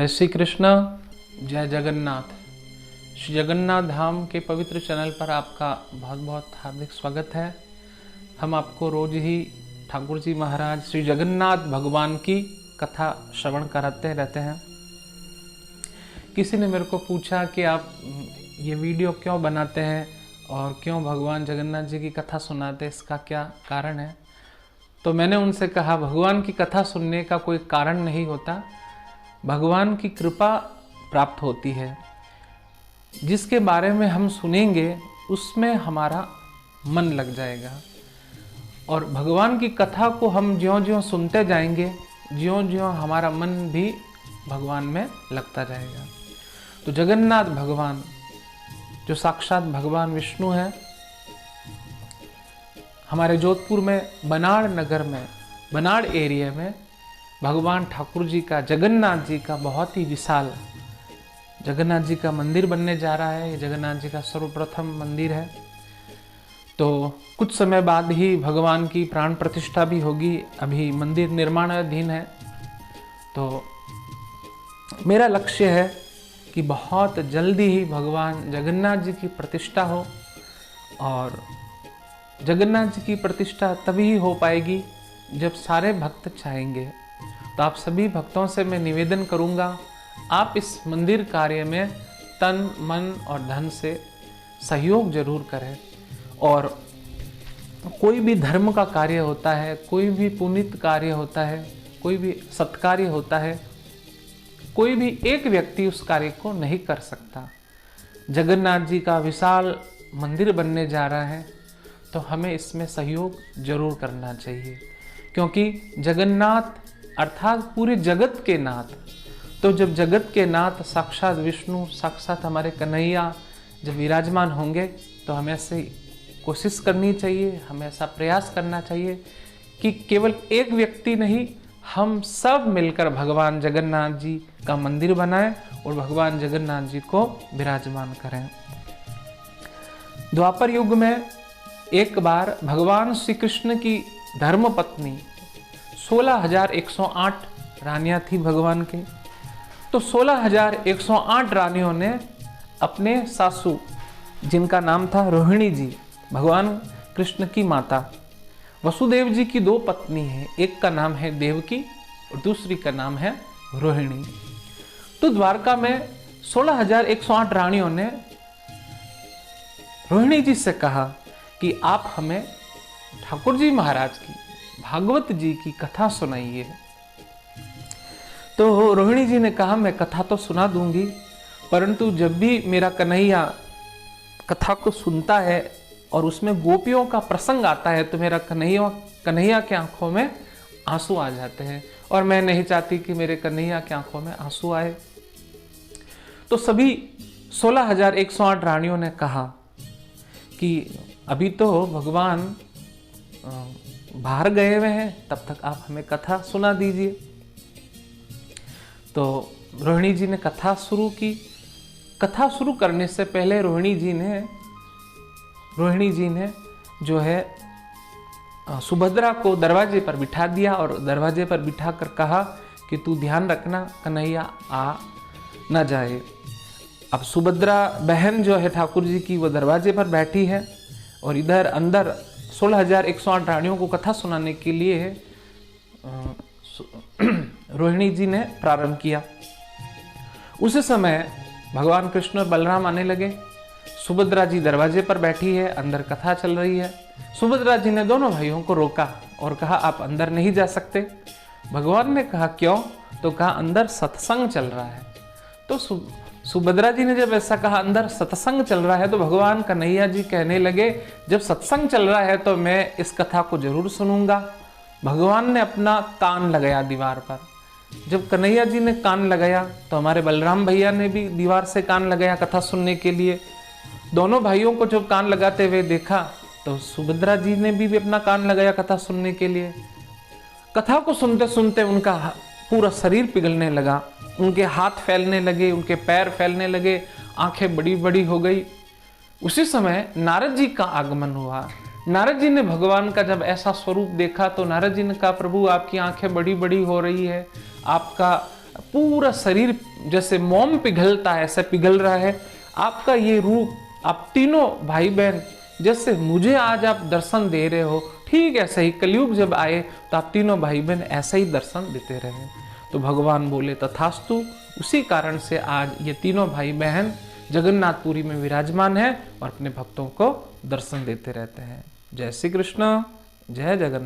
जय श्री कृष्ण, जय जगन्नाथ। श्री जगन्नाथ धाम के पवित्र चैनल पर आपका बहुत बहुत हार्दिक स्वागत है। हम आपको रोज ही ठाकुर जी महाराज श्री जगन्नाथ भगवान की कथा श्रवण कराते रहते हैं। किसी ने मेरे को पूछा कि आप ये वीडियो क्यों बनाते हैं और क्यों भगवान जगन्नाथ जी की कथा सुनाते हैं, इसका क्या कारण है। तो मैंने उनसे कहा, भगवान की कथा सुनने का कोई कारण नहीं होता, भगवान की कृपा प्राप्त होती है। जिसके बारे में हम सुनेंगे उसमें हमारा मन लग जाएगा, और भगवान की कथा को हम ज्यों-ज्यों सुनते जाएंगे, ज्यों-ज्यों हमारा मन भी भगवान में लगता जाएगा। तो जगन्नाथ भगवान जो साक्षात भगवान विष्णु है, हमारे जोधपुर में बनाड़ नगर में, बनाड़ एरिया में भगवान ठाकुर जी का, जगन्नाथ जी का बहुत ही विशाल जगन्नाथ जी का मंदिर बनने जा रहा है। ये जगन्नाथ जी का सर्वप्रथम मंदिर है। तो कुछ समय बाद ही भगवान की प्राण प्रतिष्ठा भी होगी। अभी मंदिर निर्माणाधीन है। तो मेरा लक्ष्य है कि बहुत जल्दी ही भगवान जगन्नाथ जी की प्रतिष्ठा हो, और जगन्नाथ जी की प्रतिष्ठा तभी हो पाएगी जब सारे भक्त चाहेंगे। तो आप सभी भक्तों से मैं निवेदन करूंगा, आप इस मंदिर कार्य में तन मन और धन से सहयोग जरूर करें। और कोई भी धर्म का कार्य होता है, कोई भी पुनीत कार्य होता है, कोई भी सत्कार्य होता है, कोई भी एक व्यक्ति उस कार्य को नहीं कर सकता। जगन्नाथ जी का विशाल मंदिर बनने जा रहा है, तो हमें इसमें सहयोग जरूर करना चाहिए, क्योंकि जगन्नाथ अर्थात पूरे जगत के नाथ। तो जब जगत के नाथ साक्षात विष्णु, साक्षात हमारे कन्हैया जब विराजमान होंगे, तो हमें ऐसे कोशिश करनी चाहिए, हमें ऐसा प्रयास करना चाहिए कि केवल एक व्यक्ति नहीं, हम सब मिलकर भगवान जगन्नाथ जी का मंदिर बनाएं और भगवान जगन्नाथ जी को विराजमान करें। द्वापर युग में एक बार भगवान श्री कृष्ण की धर्मपत्नी 16,108 रानियां थी भगवान के। तो 16,108 रानियों ने अपने सासू, जिनका नाम था रोहिणी जी, भगवान कृष्ण की माता, वसुदेव जी की दो पत्नी हैं, एक का नाम है देवकी और दूसरी का नाम है रोहिणी। तो द्वारका में 16,108 रानियों ने रोहिणी जी से कहा कि आप हमें ठाकुर जी महाराज की, भागवत जी की कथा सुनाइए। तो रोहिणी जी ने कहा, मैं कथा तो सुना दूंगी, परंतु जब भी मेरा कन्हैया कथा को सुनता है और उसमें गोपियों का प्रसंग आता है, तो मेरा कन्हैया की आंखों में आंसू आ जाते हैं, और मैं नहीं चाहती कि मेरे कन्हैया की आंखों में आंसू आए। तो सभी 16,108 रानियों ने कहा कि अभी तो भगवान बाहर गए हुए हैं, तब तक आप हमें कथा सुना दीजिए। तो रोहिणी जी ने कथा शुरू की। कथा शुरू करने से पहले रोहिणी जी ने जो है सुभद्रा को दरवाजे पर बिठा दिया, और दरवाजे पर बिठा कर कहा कि तू ध्यान रखना कन्हैया आ न जाए। अब सुभद्रा बहन जो है ठाकुर जी की, वो दरवाजे पर बैठी है, और इधर अंदर 16,108 रानियों को कथा सुनाने के लिए रोहिणी जी ने प्रारंभ किया। उसी समय भगवान कृष्ण और बलराम आने लगे। सुभद्रा जी दरवाजे पर बैठी है, अंदर कथा चल रही है। सुभद्रा जी ने दोनों भाइयों को रोका और कहा, आप अंदर नहीं जा सकते। भगवान ने कहा, क्यों? तो कहा, अंदर सत्संग चल रहा है। तो सुभद्रा जी ने जब ऐसा कहा, अंदर सत्संग चल रहा है, तो भगवान कन्हैया जी कहने लगे, जब सत्संग चल रहा है तो मैं इस कथा को जरूर सुनूंगा। भगवान ने अपना कान लगाया दीवार पर। जब कन्हैया जी ने कान लगाया, तो हमारे बलराम भैया ने भी दीवार से कान लगाया कथा सुनने के लिए। दोनों भाइयों को जब कान लगाते हुए देखा, तो सुभद्रा जी ने भी अपना कान लगाया कथा सुनने के लिए। कथा को सुनते सुनते उनका पूरा शरीर पिघलने लगा, उनके हाथ फैलने लगे, उनके पैर फैलने लगे, आंखें बड़ी बड़ी हो गई। उसी समय नारद जी का आगमन हुआ। नारद जी ने भगवान का जब ऐसा स्वरूप देखा, तो नारद जी ने कहा, प्रभु आपकी आंखें बड़ी बड़ी हो रही है, आपका पूरा शरीर जैसे मोम पिघलता है ऐसे पिघल रहा है। आपका ये रूप, आप तीनों भाई बहन जैसे मुझे आज आप दर्शन दे रहे हो, ठीक ऐसे ही कलयुग जब आए तो आप तीनों भाई बहन ऐसा ही दर्शन देते रहे। तो भगवान बोले तथास्तु। उसी कारण से आज ये तीनों भाई बहन जगन्नाथपुरी में विराजमान है और अपने भक्तों को दर्शन देते रहते हैं। जय श्री कृष्ण, जय जगन्नाथ।